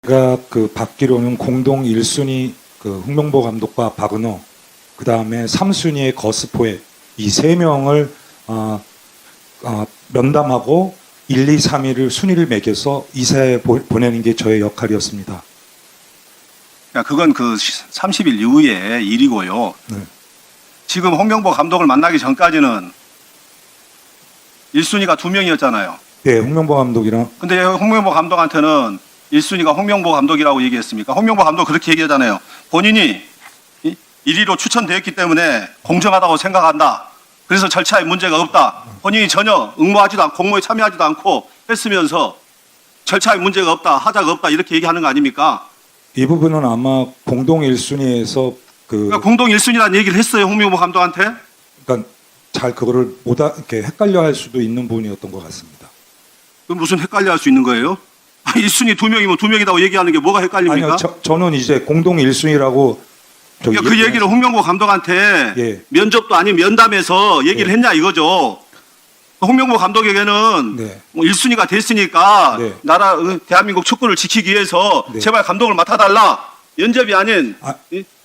제가 받기로는 공동 1순위 홍명보 감독과 박은호, 그 다음에 3순위의 거스포에 이 세 명을 면담하고 1, 2, 3위를 순위를 매겨서 이사에 보내는 게 저의 역할이었습니다. 그건 그 30일 이후의 일이고요. 네. 지금 홍명보 감독을 만나기 전까지는 1순위가 2명이었잖아요. 네, 홍명보 감독이랑 근데 홍명보 감독한테는 1순위가 홍명보 감독이라고 얘기했습니까? 홍명보 감독 그렇게 얘기하잖아요. 본인이 1위로 추천되었기 때문에 공정하다고 생각한다. 그래서 절차에 문제가 없다. 본인이 전혀 응모하지도 않고 공모에 참여하지도 않고 했으면서 절차에 문제가 없다. 하자가 없다. 이렇게 얘기하는 거 아닙니까? 이 부분은 아마 공동 1순위에서 그러니까 공동 1순위라는 얘기를 했어요. 홍명보 감독한테. 그러니까 잘 그거를 이렇게 헷갈려 할 수도 있는 부분이었던 것 같습니다. 그럼 무슨 헷갈려 할 수 있는 거예요? 1순위 2명이면 2명이라고 얘기하는 게 뭐가 헷갈립니까? 아니요, 저는 이제 공동 1순위라고 그러니까 그 얘기를 홍명보 감독한테 예. 면접도 아닌 면담에서 얘기를 예. 했냐 이거죠. 홍명보 감독에게는 네. 1순위가 됐으니까 네. 대한민국 축구를 지키기 위해서 네. 제발 감독을 맡아달라. 면접이 아닌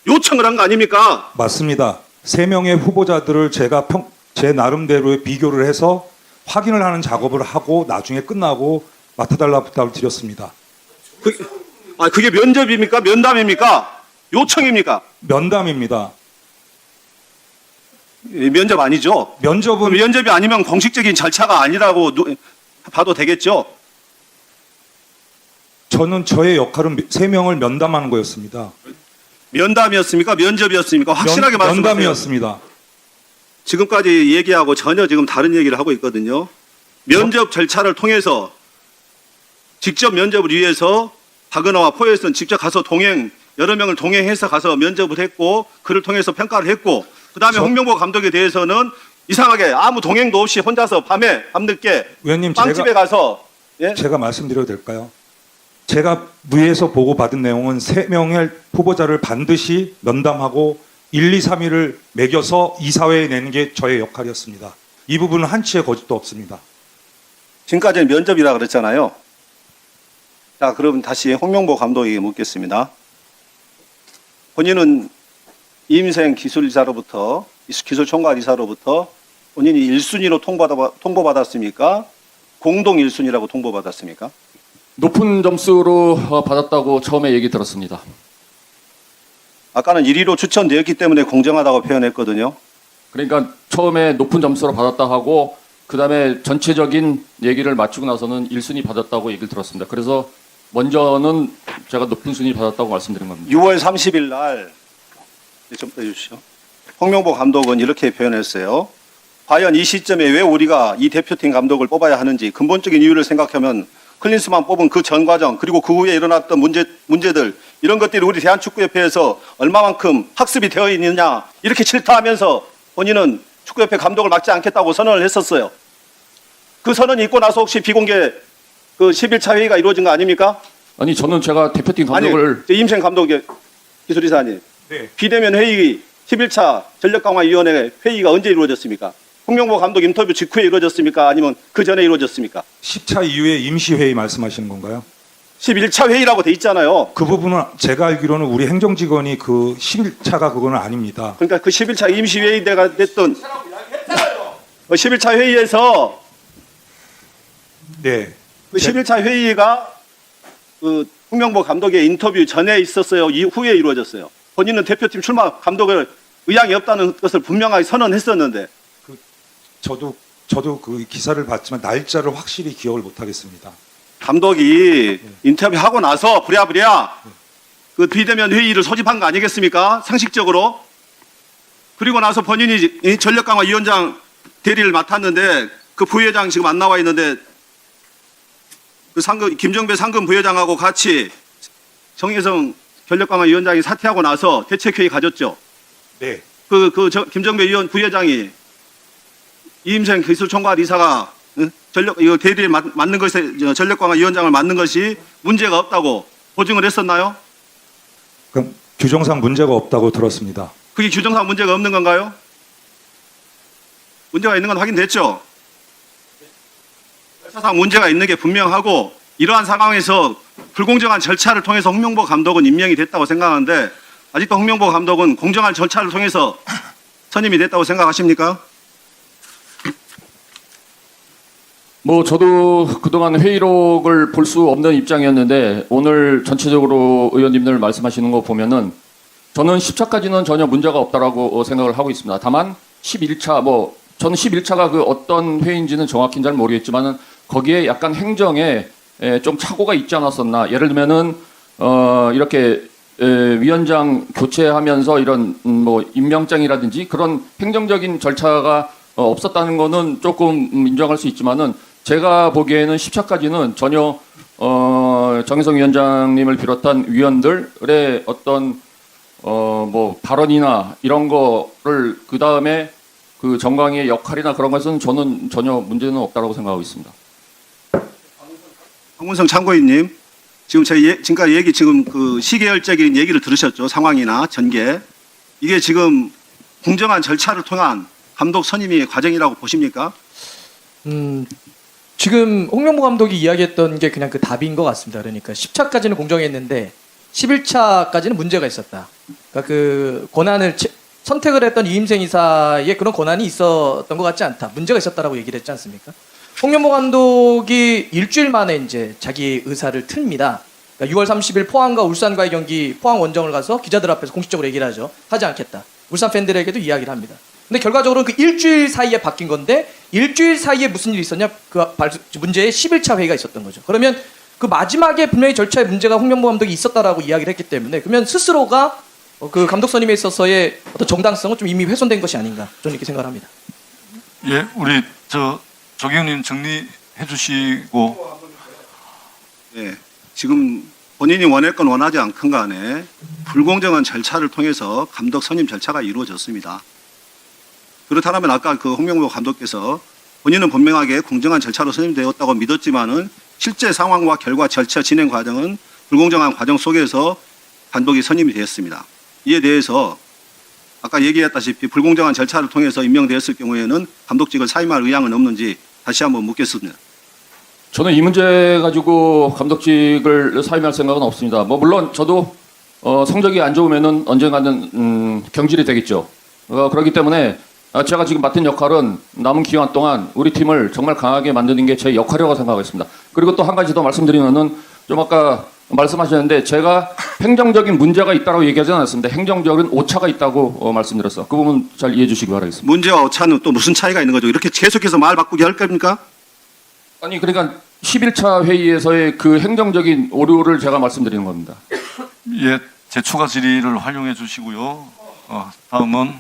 요청을 한 거 아닙니까? 맞습니다. 세 명의 후보자들을 제가 제 나름대로의 비교를 해서 확인을 하는 작업을 하고 나중에 끝나고 맡아달라 부탁을 드렸습니다. 그게 면접입니까? 면담입니까? 요청입니까? 면담입니다. 면접 아니죠? 면접은 면접이 아니면 공식적인 절차가 아니라고 봐도 되겠죠? 저는 저의 역할은 세 명을 면담하는 거였습니다. 면담이었습니까? 면접이었습니까? 확실하게 말씀하세요. 면담이었습니다. 지금까지 얘기하고 전혀 지금 다른 얘기를 하고 있거든요. 면접 절차를 통해서 직접 면접을 위해서 박은호와 포에서는 직접 가서 여러 명을 동행해서 가서 면접을 했고 그를 통해서 평가를 했고 그다음에 홍명보 감독에 대해서는 이상하게 아무 동행도 없이 혼자서 밤늦게 의원님 빵집에 가서 예? 제가 말씀드려도 될까요? 제가 위에서 보고받은 내용은 세 명의 후보자를 반드시 면담하고 1, 2, 3위를 매겨서 이사회에 내는 게 저의 역할이었습니다. 이 부분은 한치의 거짓도 없습니다. 지금까지는 면접이라 그랬잖아요. 자, 그럼 다시 홍명보 감독에게 묻겠습니다. 본인은 이임생 기술이사로부터 기술총괄이사로부터 본인이 1순위로 통보받았습니까? 공동 1순위라고 통보받았습니까? 높은 점수로 받았다고 처음에 얘기 들었습니다. 아까는 1위로 추천되었기 때문에 공정하다고 표현했거든요. 그러니까 처음에 높은 점수로 받았다 하고 그다음에 전체적인 얘기를 마치고 나서는 1순위 받았다고 얘기를 들었습니다. 그래서 먼저는 제가 높은 순위 받았다고 말씀드린 겁니다. 6월 30일 날 좀 빼주시죠. 홍명보 감독은 이렇게 표현했어요. 과연 이 시점에 왜 우리가 이 대표팀 감독을 뽑아야 하는지 근본적인 이유를 생각하면 클린스만 뽑은 그 전 과정 그리고 그 후에 일어났던 문제들 이런 것들이 우리 대한축구협회에서 얼마만큼 학습이 되어 있느냐 이렇게 질타하면서 본인은 축구협회 감독을 맡지 않겠다고 선언을 했었어요. 그 선언이 있고 나서 혹시 비공개 그 11차 회의가 이루어진 거 아닙니까? 아니 저는 제가 대표팀 감독을 이임생 감독 기술이사님 네. 비대면 회의 11차 전력강화위원회 회의가 언제 이루어졌습니까? 홍명보 감독 인터뷰 직후에 이루어졌습니까? 아니면 그 전에 이루어졌습니까? 10차 이후에 임시회의 말씀하시는 건가요? 11차 회의라고 돼 있잖아요. 그 부분은 제가 알기로는 우리 행정직원이 그 11차가 그거는 아닙니다. 그러니까 그 11차 임시회의가 됐던 11차 회의에서 네. 그 11차 회의가 그 홍명보 감독의 인터뷰 전에 있었어요? 이후에 이루어졌어요? 본인은 대표팀 출마 감독을 의향이 없다는 것을 분명하게 선언했었는데 저도 그 기사를 봤지만 날짜를 확실히 기억을 못 하겠습니다. 감독이 인터뷰하고 나서 부랴부랴 그 비대면 회의를 소집한 거 아니겠습니까? 상식적으로. 그리고 나서 본인이 전력강화위원장 대리를 맡았는데 그 부회장 지금 안 나와 있는데 그 김정배 상금 부회장하고 같이 정혜성 전력강화위원장이 사퇴하고 나서 대책회의 가졌죠. 네. 김정배 부회장이 이임생 기술총괄이사가 이거 대리를 맡는 것에 전력강화위원장을 맡는 것이 문제가 없다고 보증을 했었나요? 그럼 규정상 문제가 없다고 들었습니다. 그게 규정상 문제가 없는 건가요? 문제가 있는 건 확인됐죠? 절차상 문제가 있는 게 분명하고 이러한 상황에서 불공정한 절차를 통해서 홍명보 감독은 임명이 됐다고 생각하는데 아직도 홍명보 감독은 공정한 절차를 통해서 선임이 됐다고 생각하십니까? 뭐 저도 그동안 회의록을 볼 수 없는 입장이었는데 오늘 전체적으로 의원님들 말씀하시는 거 보면은 저는 10차까지는 전혀 문제가 없다라고 생각을 하고 있습니다. 다만 11차 뭐 저는 11차가 그 어떤 회의인지는 정확히는 잘 모르겠지만은 거기에 약간 행정에 좀 착오가 있지 않았었나. 예를 들면은 이렇게 위원장 교체하면서 이런 뭐 임명장이라든지 그런 행정적인 절차가 없었다는 거는 조금 인정할 수 있지만은 제가 보기에는 10차까지는 전혀 정혜성 위원장님을 비롯한 위원들의 어떤 뭐 발언이나 이런 거를 그 다음에 그 정강이의 역할이나 그런 것은 저는 전혀 문제는 없다고 생각하고 있습니다. 황문성 참고인님, 지금 지금까지 지금 그 시계열적인 얘기를 들으셨죠? 상황이나 전개. 이게 지금 공정한 절차를 통한 감독 선임의 과정이라고 보십니까? 지금 홍명보 감독이 이야기했던 게 그냥 그 답인 것 같습니다. 그러니까 10차까지는 공정했는데 11차까지는 문제가 있었다. 그러니까 그 권한을 선택을 했던 이임생 이사의 그런 권한이 있었던 것 같지 않다. 문제가 있었다라고 얘기를 했지 않습니까? 홍명보 감독이 일주일 만에 이제 자기 의사를 틀입니다. 그러니까 6월 30일 포항과 울산과의 경기 포항 원정을 가서 기자들 앞에서 공식적으로 얘기를 하죠. 하지 않겠다. 울산 팬들에게도 이야기를 합니다. 근데 결과적으로 그 일주일 사이에 바뀐 건데 일주일 사이에 무슨 일이 있었냐? 그 문제의 11차 회의가 있었던 거죠. 그러면 그 마지막에 분명히 절차에 문제가 홍명보 감독이 있었다라고 이야기를 했기 때문에 그러면 스스로가 그 감독 선임에 있어서의 어떤 정당성은 좀 이미 훼손된 것이 아닌가 저는 이렇게 생각합니다. 예, 우리 조경님 정리해 주시고. 네. 지금 본인이 원했건 원하지 않건 간에 불공정한 절차를 통해서 감독 선임 절차가 이루어졌습니다. 그렇다면 아까 그 홍명보 감독께서 본인은 분명하게 공정한 절차로 선임되었다고 믿었지만은 실제 상황과 결과 절차 진행 과정은 불공정한 과정 속에서 감독이 선임이 되었습니다. 이에 대해서 아까 얘기했다시피 불공정한 절차를 통해서 임명되었을 경우에는 감독직을 사임할 의향은 없는지 다시 한번 묻겠습니다. 저는 이 문제 가지고 감독직을 사임할 생각은 없습니다. 뭐 물론 저도 성적이 안 좋으면은 언젠가는 경질이 되겠죠. 그렇기 때문에 제가 지금 맡은 역할은 남은 기간 동안 우리 팀을 정말 강하게 만드는 게 제 역할이라고 생각하겠습니다. 그리고 또 한 가지 더 말씀드리면은 좀 아까 말씀하셨는데 제가 행정적인 문제가 있다고 얘기하지 않았습니다. 행정적인 오차가 있다고 말씀드렸어요. 그 부분 잘 이해해 주시기 바라겠습니다. 문제와 오차는 또 무슨 차이가 있는 거죠? 이렇게 계속해서 말 바꾸게 할 겁니까? 아니 그러니까 11차 회의에서의 그 행정적인 오류를 제가 말씀드리는 겁니다. 예, 제 추가 질의를 활용해 주시고요. 다음은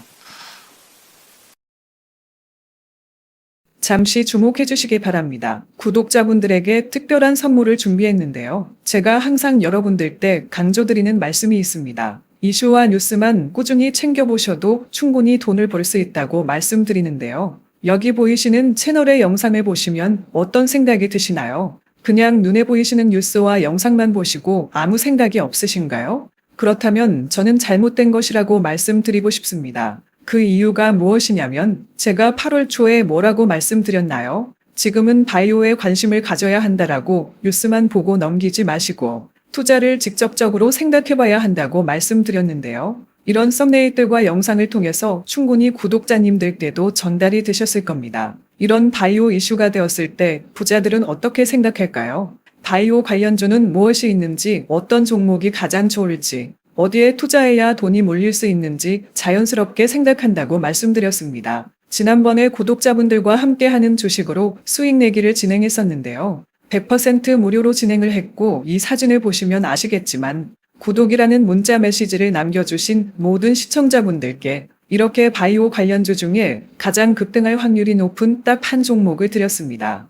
잠시 주목해 주시기 바랍니다. 구독자분들에게 특별한 선물을 준비했는데요. 제가 항상 여러분들 때 강조드리는 말씀이 있습니다. 이슈와 뉴스만 꾸준히 챙겨보셔도 충분히 돈을 벌 수 있다고 말씀드리는데요. 여기 보이시는 채널의 영상을 보시면 어떤 생각이 드시나요? 그냥 눈에 보이시는 뉴스와 영상만 보시고 아무 생각이 없으신가요? 그렇다면 저는 잘못된 것이라고 말씀드리고 싶습니다. 그 이유가 무엇이냐면 제가 8월 초에 뭐라고 말씀드렸나요? 지금은 바이오에 관심을 가져야 한다라고 뉴스만 보고 넘기지 마시고 투자를 직접적으로 생각해봐야 한다고 말씀드렸는데요. 이런 썸네일들과 영상을 통해서 충분히 구독자님들께도 전달이 되셨을 겁니다. 이런 바이오 이슈가 되었을 때 부자들은 어떻게 생각할까요? 바이오 관련주는 무엇이 있는지, 어떤 종목이 가장 좋을지, 어디에 투자해야 돈이 몰릴 수 있는지 자연스럽게 생각한다고 말씀드렸습니다. 지난번에 구독자분들과 함께하는 주식으로 수익 내기를 진행했었는데요. 100% 무료로 진행을 했고 이 사진을 보시면 아시겠지만 구독이라는 문자 메시지를 남겨주신 모든 시청자분들께 이렇게 바이오 관련주 중에 가장 급등할 확률이 높은 딱 한 종목을 드렸습니다.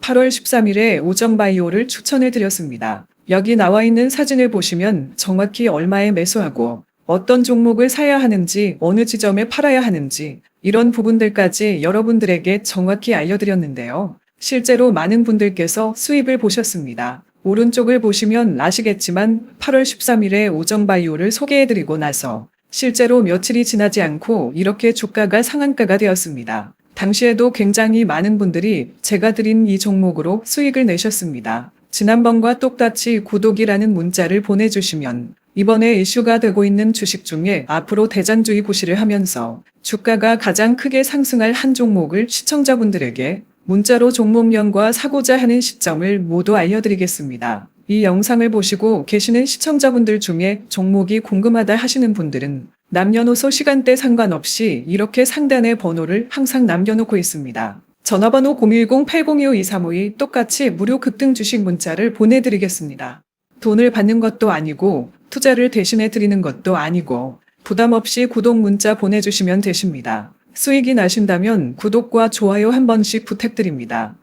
8월 13일에 오정바이오를 추천을 드렸습니다. 여기 나와 있는 사진을 보시면 정확히 얼마에 매수하고 어떤 종목을 사야 하는지 어느 지점에 팔아야 하는지 이런 부분들까지 여러분들에게 정확히 알려드렸는데요. 실제로 많은 분들께서 수입을 보셨습니다. 오른쪽을 보시면 아시겠지만 8월 13일에 오정바이오를 소개해드리고 나서 실제로 며칠이 지나지 않고 이렇게 주가가 상한가가 되었습니다. 당시에도 굉장히 많은 분들이 제가 드린 이 종목으로 수익을 내셨습니다. 지난번과 똑같이 구독이라는 문자를 보내주시면 이번에 이슈가 되고 있는 주식 중에 앞으로 대장주의 구실을 하면서 주가가 가장 크게 상승할 한 종목을 시청자분들에게 문자로 종목명과 사고자 하는 시점을 모두 알려드리겠습니다. 이 영상을 보시고 계시는 시청자분들 중에 종목이 궁금하다 하시는 분들은 남녀노소 시간대 상관없이 이렇게 상단에 번호를 항상 남겨놓고 있습니다. 전화번호 010-802-5235이 똑같이 무료 급등 주식 문자를 보내드리겠습니다. 돈을 받는 것도 아니고 투자를 대신해 드리는 것도 아니고 부담 없이 구독 문자 보내주시면 되십니다. 수익이 나신다면 구독과 좋아요 한 번씩 부탁드립니다.